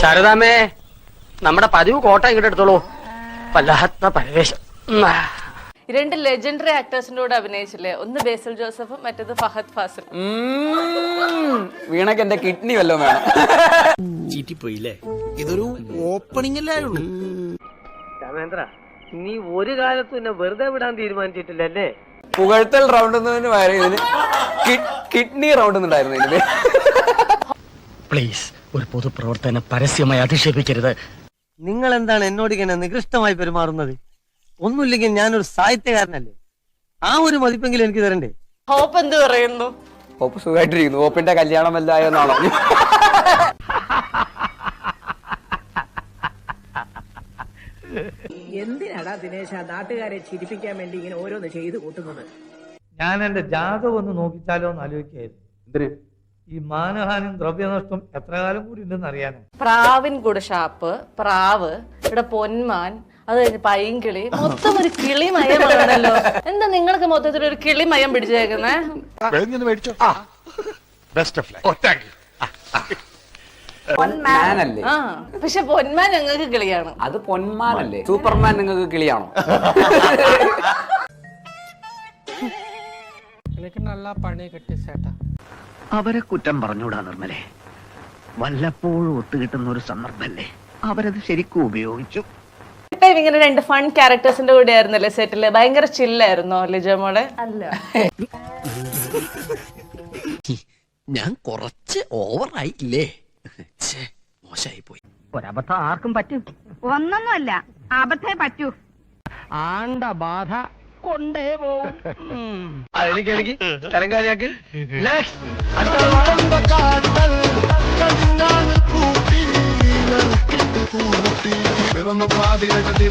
ശാരദാമ്മേ, നമ്മുടെ പതിവ് കോട്ട ഇങ്ങോട്ട് എടുത്തോളൂ. വല്ലാത്ത പരിവേശം. രണ്ട് ലെജൻഡറി ആക്ടേഴ്സിന്റെ കൂടെ അഭിനയിച്ചില്ലേ? ഒന്ന് ബേസിൽ ജോസഫും മറ്റേത് ഫഹദ് ഫാസിൽ. വീണക്ക് എന്റെ കിഡ്നി വല്ലോ വേണം. ചീറ്റിപ്പോയില്ലേ? ഇതൊരു ഓപ്പണിംഗ് അല്ലേ ഉള്ളൂ. രാമേന്ദ്ര, നീ ഒരു കാലത്തും എന്നെ വെറുതെ വിടാൻ തീരുമാനിച്ചിട്ടില്ലല്ലേ? പുകഴ്ത്തൽ റൗണ്ട് ഇതിന് കിഡ്നി റൗണ്ട് ഉണ്ടായിരുന്നു ഇതിന്. പ്ലീസ്, ഒരു പൊതുപ്രവർത്തനം പരസ്യമായി അധിക്ഷേപിക്കരുത്. നിങ്ങൾ എന്താണ് എന്നോട് ഇങ്ങനെ നികൃഷ്ടമായി പെരുമാറുന്നത്? ഒന്നുമില്ലെങ്കിൽ ഞാനൊരു സാഹിത്യകാരനല്ലേ? ആ ഒരു മതിപ്പെങ്കിലും എനിക്ക് തരണ്ടേ? ഹോപ്പ് എന്ത് പറയുന്നു? ഹോപ്പ് സുഖമായിട്ടിരിക്കുന്നു. ഹോപ്പിന്റെ കല്യാണം അല്ലായെന്നാണോ? എന്തിനാടാ ദിനേശ നാട്ടുകാരെ ചിരിപ്പിക്കാൻ വേണ്ടി ഇങ്ങനെ ഓരോന്ന് ചെയ്തു കൂട്ടുന്നത്? ഞാൻ എന്റെ ജാതകം ഒന്ന് നോക്കിച്ചാലോ എന്ന് ആലോചിക്കായിരുന്നു. ഈ മാനഹാനും ദ്രവ്യനഷ്ടം എത്ര കാലം കൂടി ഉണ്ടെന്ന് അറിയാനോ? പ്രാവിൻ കൂടെ ഷാപ്പ്, പ്രാവ്, ഇവിടെ പൊന്മാൻ, അത് കഴിഞ്ഞ് പൈങ്കിളി, മൊത്തം ഒരു കിളിമയമാണല്ലോ. എന്താ നിങ്ങൾക്ക് മൊത്തത്തിൽ ഒരു കിളിമയം പിടിച്ചേക്കുന്നേ? പൊന്മാനല്ലേ? ആ, പക്ഷെ പൊന്മാൻ ഞങ്ങൾക്ക് കിളിയാണ്. അത് പൊന്മാനല്ലേ? സൂപ്പർമാൻ നിങ്ങൾക്ക് കിളിയാണോ? എനിക്ക് നല്ല പണി കിട്ടി ചേട്ടാ. അവരെ കുറ്റം പറഞ്ഞൂടാ നിർമ്മലേ. വല്ലപ്പോഴും ഒത്തുകിട്ടുന്ന ഒരു സന്ദർഭല്ലേ, അവരത് ശരിക്കും ഉപയോഗിച്ചു. ഇങ്ങനെ രണ്ട് ഫൺ ക്യാരക്ടേഴ്സിന്റെ കൂടെ ആയിരുന്നല്ലേ സെറ്റില്? ഭയങ്കര ചില്ലായിരുന്നോ ലിജമോളെ? അല്ല, ഞാൻ കുറച്ച് ഓവറായില്ലേ? മോശമായി പോയി. ഒരബദ്ധം ആർക്കും പറ്റും. ഒന്നൊന്നുമല്ല, അബദ്ധേ പറ്റൂ. ആണ്ട ബാധ കൊണ്ടേ പോവും. അതെനിക്ക് തരംകാരിയാക്കി Pero no puedo decir que